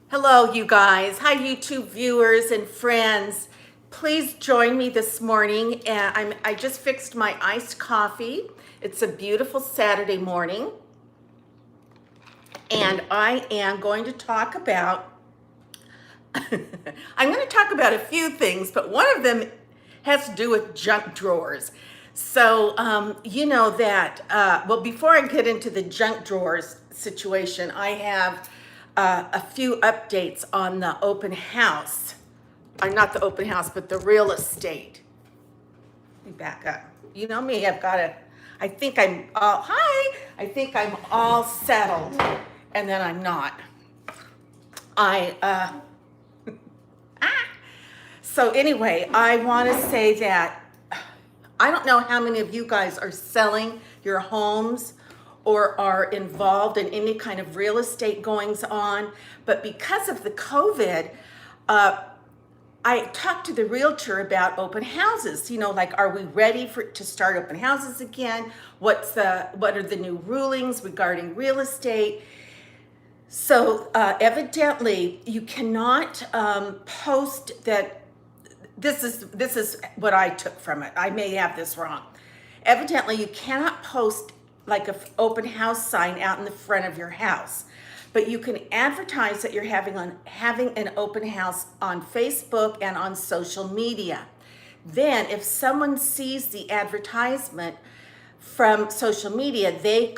Hello, you guys. Hi, YouTube viewers and friends. Please join me this morning. And I just fixed my iced coffee. It's a beautiful Saturday morning, and I am going to talk about. I'm going to talk about a few things, but one of them has to do with junk drawers. So, you know that. Well, before I get into the junk drawers situation, I have a few updates on the open house. Not the open house, but the real estate. Let me back up. You know me, I think I'm all, hi, I think I'm all settled, and then I'm not. I, so anyway, I want to say that I don't know how many of you guys are selling your homes or are involved in any kind of real estate goings on, but because of the COVID, I talked to the realtor about open houses. You know, like, are we ready to start open houses again? What are the new rulings regarding real estate? So evidently, you cannot post that. This is what I took from it. I may have this wrong. Evidently, you cannot post like an open house sign out in the front of your house, but you can advertise that you're having an open house on Facebook and on social media. Then, if someone sees the advertisement from social media, they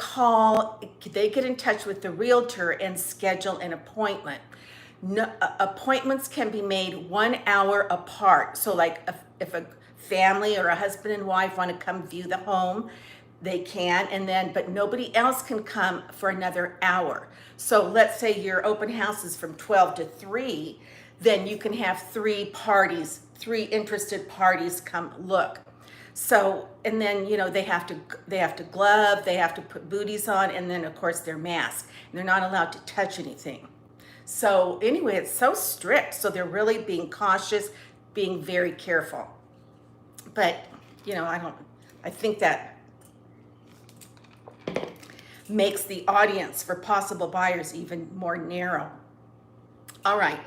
get in touch with the realtor and schedule an appointment. No, appointments can be made 1 hour apart. So like if a family or a husband and wife want to come view the home, they can, but nobody else can come for another hour. So let's say your open house is from 12 to 3, then you can have three interested parties come look. So, and then, they have to glove, they have to put booties on, and then of course their mask. And they're not allowed to touch anything. So anyway, it's so strict. So they're really being cautious, being very careful. But, I think that makes the audience for possible buyers even more narrow. All right.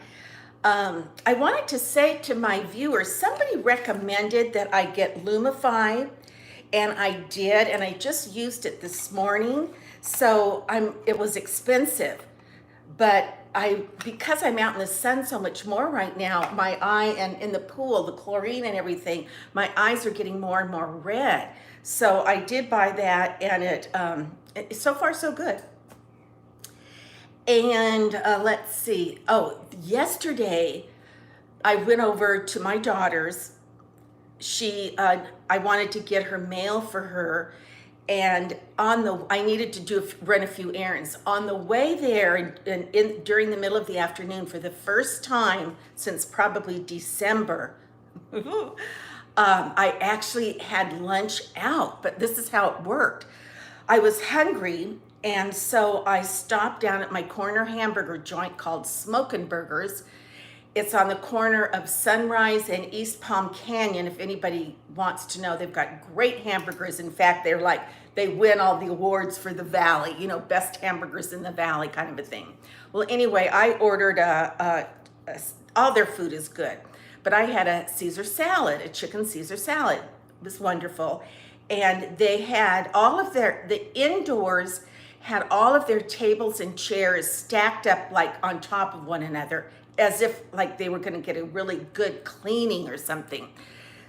I wanted to say to my viewers, somebody recommended that I get Lumify, and I did, and I just used it this morning. So it was expensive, but because I'm out in the sun so much more right now, my eye, and in the pool, the chlorine and everything, my eyes are getting more and more red. So I did buy that, and it so far so good. And let's see. Oh, yesterday I went over to my daughter's. I wanted to get her mail for her, and I needed to run a few errands. On the way there, during the middle of the afternoon, for the first time since probably December, I actually had lunch out. But this is how it worked. I was hungry, and so I stopped down at my corner hamburger joint called Smokin' Burgers. It's on the corner of Sunrise and East Palm Canyon. If anybody wants to know, they've got great hamburgers. In fact, they win all the awards for the valley, best hamburgers in the valley kind of a thing. Well, anyway, I ordered all their food is good, but I had a Caesar salad, a chicken Caesar salad. It was wonderful. And they had the indoors had all of their tables and chairs stacked up like on top of one another, as if like they were going to get a really good cleaning or something.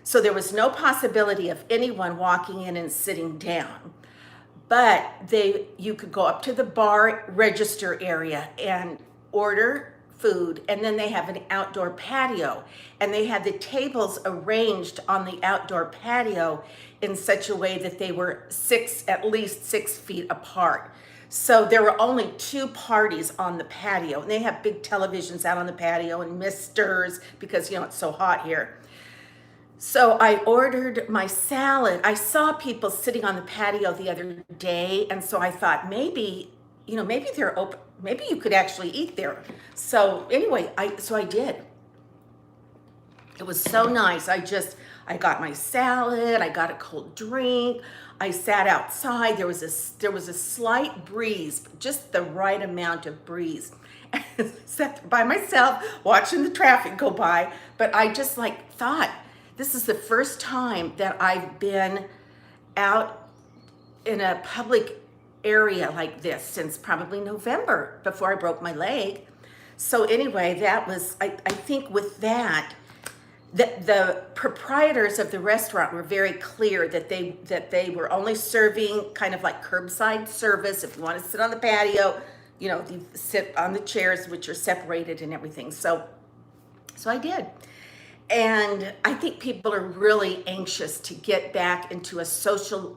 So there was no possibility of anyone walking in and sitting down. But you could go up to the bar register area and order food, and then they have an outdoor patio, and they had the tables arranged on the outdoor patio in such a way that they were at least 6 feet apart. So there were only 2 parties on the patio, and they have big televisions out on the patio and misters because it's so hot here. So I ordered my salad. I saw people sitting on the patio the other day, and so I thought maybe they're open. Maybe you could actually eat there. So anyway, I did. It was so nice. I got my salad, I got a cold drink, I sat outside. There was a slight breeze, just the right amount of breeze. sat by myself watching the traffic go by, but I just like thought, this is the first time that I've been out in a public area like this since probably November, before I broke my leg. So anyway, that was, I think with that, the proprietors of the restaurant were very clear that they were only serving kind of like curbside service. If you want to sit on the patio, you know, you sit on the chairs, which are separated and everything. So I did. And I think people are really anxious to get back into a social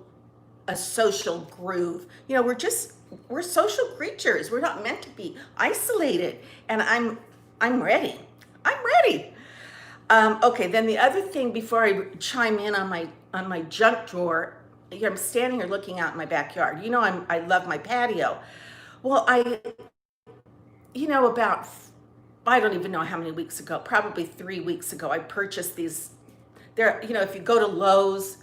groove. You know, we're social creatures. We're not meant to be isolated. And I'm ready. I'm ready. Okay, then the other thing before I chime in on my junk drawer, I'm standing here looking out in my backyard. You know, I love my patio. Well, about, I don't even know how many weeks ago, probably 3 weeks ago, I purchased these. If you go to Lowe's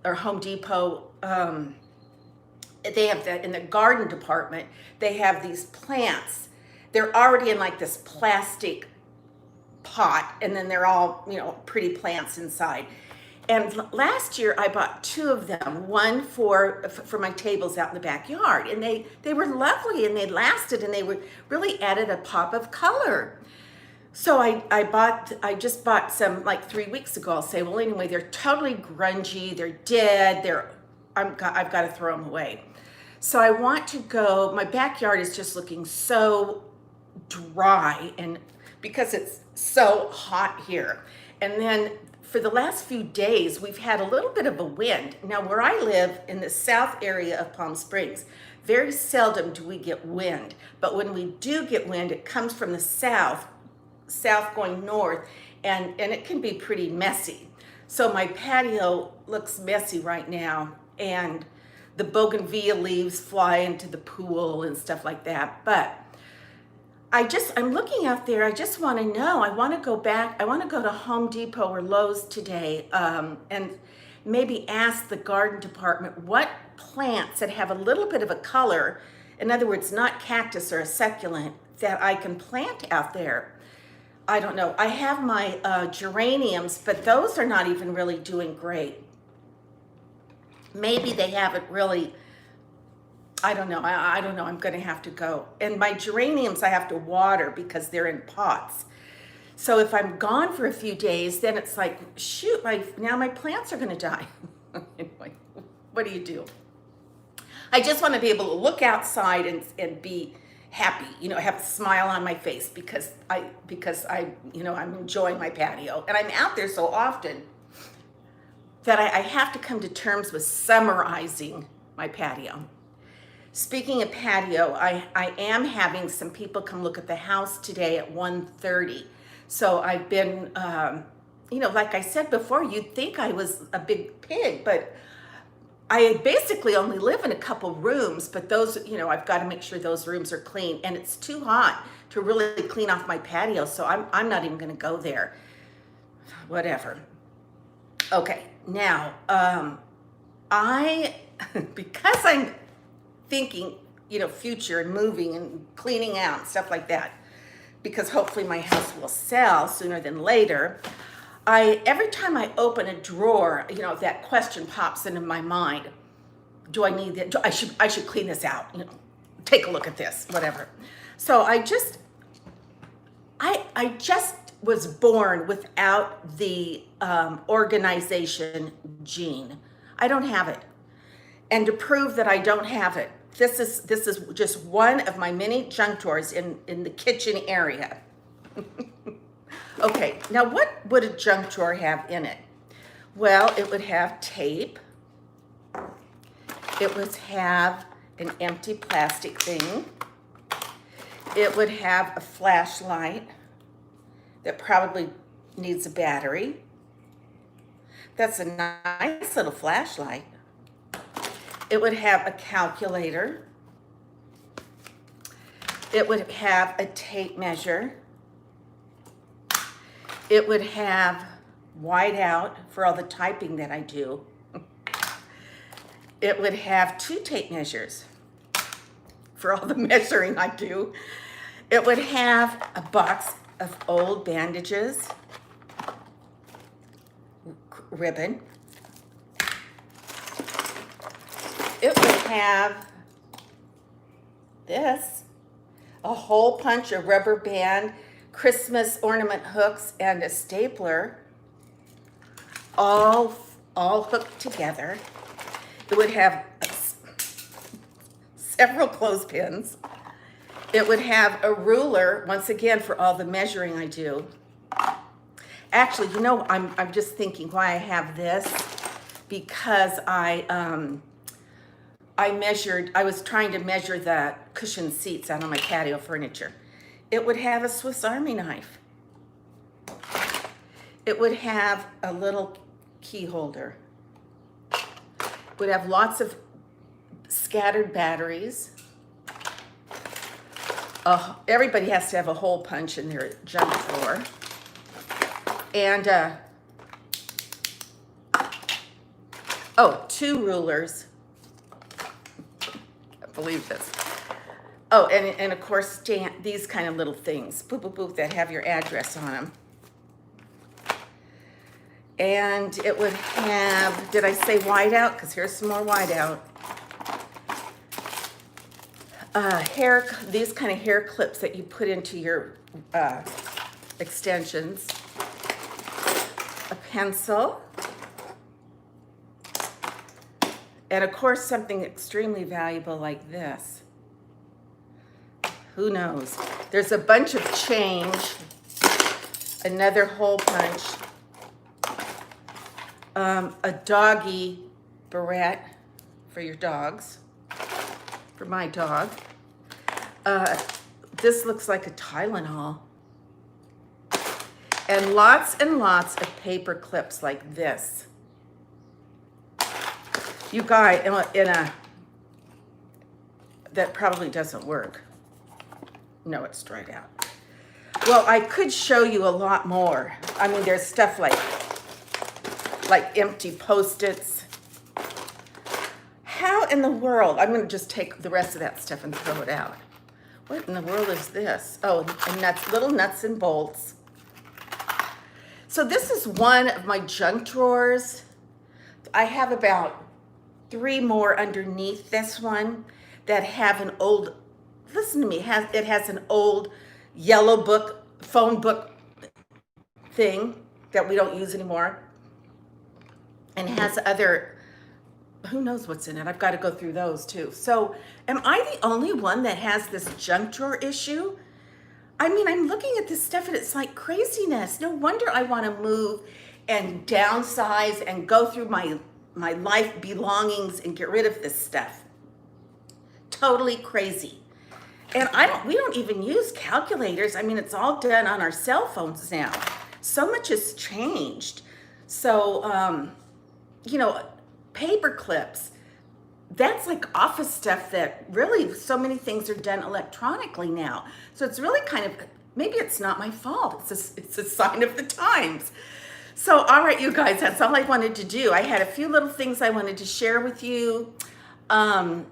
or Home Depot, they have that in the garden department. They have these plants. They're already in like this plastic pot, and then they're all, pretty plants inside. And last year I bought 2 of them, one for my tables out in the backyard, and they were lovely, and they lasted, and they were really added a pop of color. So I just bought some like 3 weeks ago. I'll say, well, anyway, they're totally grungy, they're dead, I've got to throw them away. So I want to go, my backyard is just looking so dry, and because it's so hot here. And then for the last few days, we've had a little bit of a wind. Now, where I live in the south area of Palm Springs, very seldom do we get wind. But when we do get wind, it comes from the south going north, and it can be pretty messy. So my patio looks messy right now, and the bougainvillea leaves fly into the pool and stuff like that. But I'm looking out there. I just want to know. I want to go back. I want to go to Home Depot or Lowe's today, and maybe ask the garden department what plants that have a little bit of a color, in other words, not cactus or a succulent, that I can plant out there. I don't know. I have my geraniums, but those are not even really doing great. Maybe they haven't really, I don't know. I don't know. I'm going to have to go. And my geraniums I have to water because they're in pots. So if I'm gone for a few days, then it's like, shoot, now my plants are going to die. Anyway, what do you do? I just want to be able to look outside and be happy, have a smile on my face because I'm enjoying my patio. And I'm out there so often that I have to come to terms with summarizing my patio. Speaking of patio, I am having some people come look at the house today at 1:30. So I've been, like I said before, you'd think I was a big pig, but I basically only live in a couple rooms, but those, I've got to make sure those rooms are clean, and it's too hot to really clean off my patio, so I'm not even going to go there. Whatever. Okay, now, because I'm thinking, future and moving and cleaning out and stuff like that, because hopefully my house will sell sooner than later, every time I open a drawer, that question pops into my mind. Do I need that? I should clean this out. Take a look at this, whatever. So I just was born without the organization gene. I don't have it. And to prove that I don't have it, this is just one of my many junk drawers in the kitchen area. Okay, now what would a junk drawer have in it? Well, it would have tape. It would have an empty plastic thing. It would have a flashlight that probably needs a battery. That's a nice little flashlight. It would have a calculator. It would have a tape measure. It would have whiteout for all the typing that I do. It would have 2 tape measures for all the measuring I do. It would have a box of old bandages, ribbon. It would have this, a hole punch, a rubber band, Christmas ornament hooks, and a stapler, all hooked together. It would have several clothespins. It would have a ruler, once again, for all the measuring I do. Actually, you know, I'm just thinking why I have this, because I was trying to measure the cushioned seats out on my patio furniture. It would have a Swiss Army knife. It would have a little key holder. It would have lots of scattered batteries. Everybody has to have a hole punch in their junk drawer. And, 2 rulers. Can't believe this. Oh, and of course, these kind of little things, boop, boop, boop, that have your address on them. And it would have, did I say whiteout? Because here's some more whiteout. These kind of hair clips that you put into your extensions. A pencil. And of course, something extremely valuable like this. Who knows? There's a bunch of change. Another hole punch. A doggy barrette for your dogs. For my dog. This looks like a Tylenol. And lots of paper clips like this. You guys, that probably doesn't work. No, it's dried out. Well, I could show you a lot more. I mean, there's stuff like empty Post-its. How in the world? I'm going to just take the rest of that stuff and throw it out. What in the world is this? Oh, and little nuts and bolts. So this is one of my junk drawers. I have about 3 more underneath this one that have an old, listen to me, it has an old yellow book, phone book thing that we don't use anymore. And has other, who knows what's in it? I've got to go through those too. So am I the only one that has this junk drawer issue? I mean, I'm looking at this stuff and it's like craziness. No wonder I want to move and downsize and go through my life belongings and get rid of this stuff. Totally crazy. And we don't even use calculators. I mean, it's all done on our cell phones now. So much has changed. So, you know, paper clips, that's like office stuff that really so many things are done electronically now. So it's really kind of, maybe it's not my fault. It's a sign of the times. So, all right, you guys, that's all I wanted to do. I had a few little things I wanted to share with you, and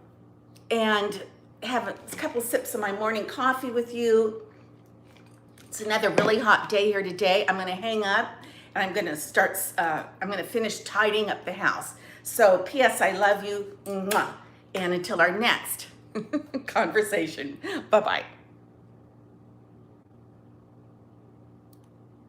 have a couple sips of my morning coffee with you. It's another really hot day here today. I'm going to hang up and I'm going to finish tidying up the house. So, P.S. I love you. Mwah. And until our next conversation. Bye-bye.